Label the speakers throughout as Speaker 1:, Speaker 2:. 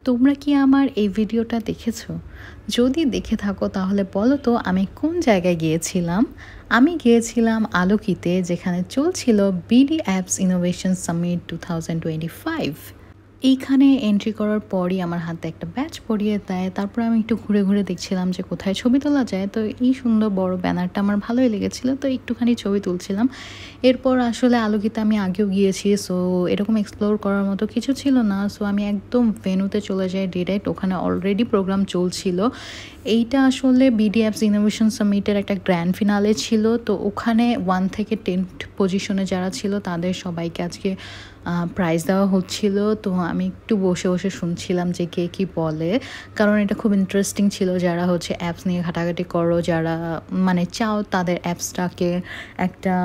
Speaker 1: তোমরা কি আমার এই ভিডিওটা দেখেছো? যদি দেখে থাকো তাহলে বলো তো আমি কোন জায়গায় গিয়েছিলাম? আমি গিয়েছিলাম আলোকিতে, যেখানে চলছিল বিডি অ্যাপস ইনোভেশন সামিট 2025। এইখানে এন্ট্রি করার পরই আমার হাতে একটা ব্যাচ পরিয়ে দেয়। তারপর আমি একটু ঘুরে ঘুরে দেখছিলাম যে কোথায় ছবি তোলা যায়। তো এই সুন্দর বড় ব্যানারটা আমার ভালোই লেগেছিল, তো একটুখানি ছবি তুলছিলাম। এরপর আসলে আলোকিতে আমি আগেও গিয়েছি, সো এরকম এক্সপ্লোর করার মতো কিছু ছিল না। সো আমি একদম ভেন্যুতে চলে যাই ডিরেক্ট। ওখানে অলরেডি প্রোগ্রাম চলছিল। এইটা আসলে বিডি অ্যাপস ইনোভেশন সামিটের একটা গ্র্যান্ড ফিনালে ছিল। তো ওখানে 1 থেকে 10 পজিশনে যারা ছিল তাদের সবাইকে আজকে প্রাইজ দেওয়া হচ্ছিল। তো আমি একটু বসে বসে শুনছিলাম যে কে কী বলে, কারণ এটা খুব ইন্টারেস্টিং ছিল। যারা হচ্ছে অ্যাপস নিয়ে ঘাটাঘাটি করো, যারা মানে চাও তাদের অ্যাপসটাকে একটা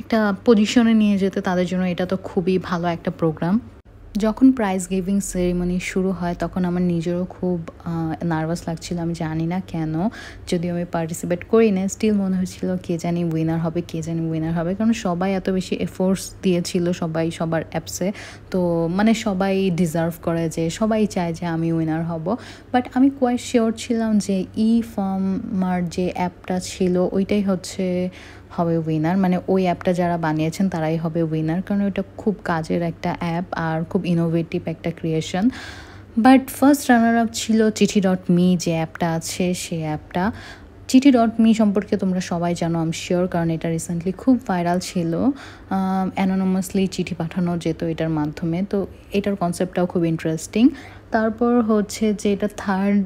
Speaker 1: একটা পজিশনে নিয়ে যেতে, তাদের জন্য এটা তো খুবই ভালো একটা প্রোগ্রাম। যখন প্রাইজ গিভিং সেরিমনি শুরু হয় তখন আমার নিজেরও খুব নার্ভাস লাগছিল। আমি জানি না কেন, যদিও আমি পার্টিসিপেট করি না, স্টিল মনে হচ্ছিল কে জানি উইনার হবে, কে জানি উইনার হবে। কারণ সবাই এত বেশি এফোর্টস দিয়েছিল, সবাই সবার অ্যাপসে। তো মানে সবাই ডিজার্ভ করে, যে সবাই চায় যে আমি উইনার হব। বাট আমি কোয়াইট শিওর ছিলাম যে ফার্মার যে অ্যাপটা ছিল ওইটাই হবে উইনার, মানে ওই অ্যাপটা যারা বানিয়েছেন তারাই হবে উইনার, কারণ ওটা খুব কাজের একটা অ্যাপ আর খুব ইনোভেটিভ একটা creation. But first runner up ছিল চিঠি.মি, যে অ্যাপটা আছে সেই অ্যাপটা। চিঠি.মি সম্পর্কে তোমরা সবাই জানো, আম শিওর, কারণ এটা রিসেন্টলি খুব ভাইরাল ছিল। অ্যানোনামাসলি চিঠি পাঠানো যেত এটার মাধ্যমে, তো এটার কনসেপ্টটাও খুব ইন্টারেস্টিং। তারপর হচ্ছে যে এটা থার্ড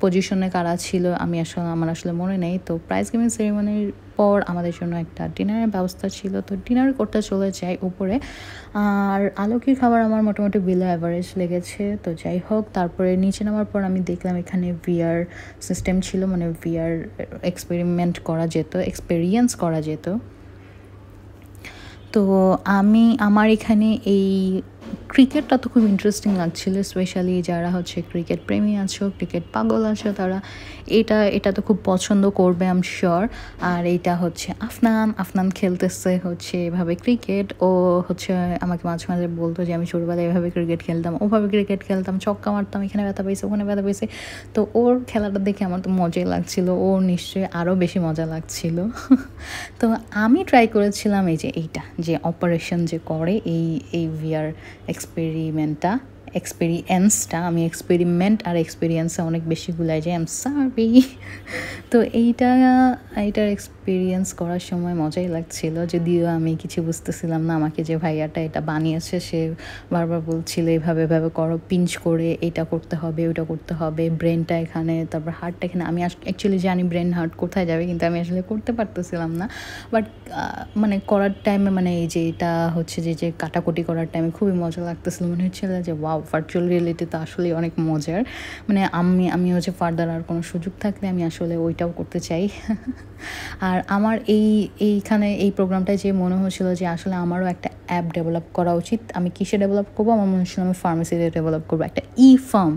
Speaker 1: পজিশনে কারা ছিল আমার আসলে মনে নেই। তো প্রাইজ গিভিং সেরিমনির পর আমাদের জন্য একটা ডিনারের ব্যবস্থা ছিল, তো ডিনার করতে চলে যাই উপরে। আর আলোকির খাবার আমার মোটামুটি বিলো অ্যাভারেজ লেগেছে। তো যাই হোক, তারপরে নিচে নামার পর আমি দেখলাম এখানে ভিআর সিস্টেম ছিল, মানে ভিআর এক্সপেরিমেন্ট করা যেত, এক্সপেরিয়েন্স করা যেত। তো আমার এখানে এই ক্রিকেটটা তো খুব ইন্টারেস্টিং লাগছিল, স্পেশালি যারা হচ্ছে ক্রিকেট প্রেমী আছো, ক্রিকেট পাগল আছো, তারা এটা তো খুব পছন্দ করবে আম শিওর। আর এইটা হচ্ছে আফনান খেলতেছে হচ্ছে এভাবে ক্রিকেট। ও হচ্ছে আমাকে মাঝে মাঝে বলতো যে আমি ছোটোবেলায় এভাবে ক্রিকেট খেলতাম, ওভাবে ক্রিকেট খেলতাম, ছক্কা মারতাম, এখানে ব্যথা পেয়েছে, ওখানে ব্যথা পেয়েছে। তো ওর খেলাটা দেখে আমার তো মজাই লাগছিল, ওর নিশ্চয়ই আরও বেশি মজা লাগছিল। তো আমি ট্রাই করেছিলাম এই যে এইটা যে অপারেশন যে করে এই ভিআর এক্সপেরিয়েন্সটা, আমি এক্সপেরিমেন্ট আর এক্সপিরিয়েন্সে অনেক বেশি গুলাই যাই, আম সরি। তো এইটার এক্সপিরিয়েন্স করার সময় মজাই লাগছিল, যদিও আমি কিছু বুঝতেছিলাম না। আমাকে যে ভাইয়াটা এটা বানিয়েছে সে বারবার বলছিল এভাবে এভাবে করো, পিঞ্চ করে এটা করতে হবে, ওইটা করতে হবে, ব্রেনটা এখানে, তারপর হার্টটা এখানে। আমি অ্যাকচুয়ালি জানি ব্রেন হার্ট কোথায় যাবে, কিন্তু আমি আসলে করতে পারতেছিলাম না। বাট মানে করার টাইমে, মানে এই যে এটা হচ্ছে যে কাটাকুটি করার টাইমে খুবই মজা লাগতেছিল, মনে হচ্ছিল যে ওয়াও, ভার্চুয়াল রিয়েলিটি তো আসলে অনেক মজার। মানে আমি হচ্ছে ফার্দার আর কোনো সুযোগ থাকলে আমি আসলে ওইটাও করতে চাই। আর আমার এইখানে এই প্রোগ্রামটায় যে মনে হচ্ছিল যে আসলে আমারও একটা অ্যাপ ডেভেলপ করা উচিত। আমি কিসে ডেভেলপ করবো? আমার মনে হচ্ছিল আমি ফার্মেসিতে ডেভেলপ করবো, একটা ফার্ম,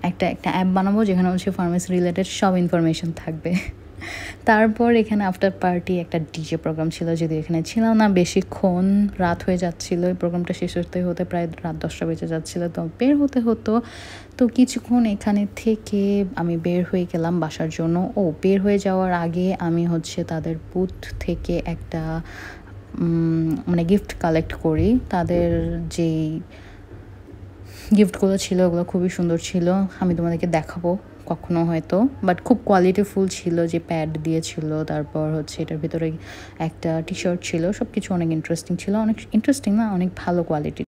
Speaker 1: একটা অ্যাপ বানাবো যেখানে হচ্ছে ফার্মেসি রিলেটেড সব ইনফরমেশন থাকবে। তারপর এখানে আফটার পার্টি একটা ডিজে প্রোগ্রাম ছিল, যদি এখানে ছিলাম না বেশিক্ষণ, রাত হয়ে যাচ্ছিল, এই প্রোগ্রামটা শেষ হতে প্রায় রাত 10টা বেজে যাচ্ছিলো। তো বের হতো, তো কিছুক্ষণ এখানে থেকে আমি বের হয়ে গেলাম বাসার জন্য। বের হয়ে যাওয়ার আগে আমি হচ্ছে তাদের বুথ থেকে একটা মানে গিফট কালেক্ট করি। তাদের যেই গিফটগুলো ছিল ওগুলো খুবই সুন্দর ছিল, আমি তোমাদেরকে দেখাবো কখনো হয়তো। বাট খুব কোয়ালিটিফুল ছিল, যে প্যাড দিয়েছিল, তারপর হচ্ছে এটার ভিতরে একটা টি শার্ট ছিল, সব কিছু অনেক ইন্টারেস্টিং ছিল, অনেক ইন্টারেস্টিং না, অনেক ভালো কোয়ালিটি।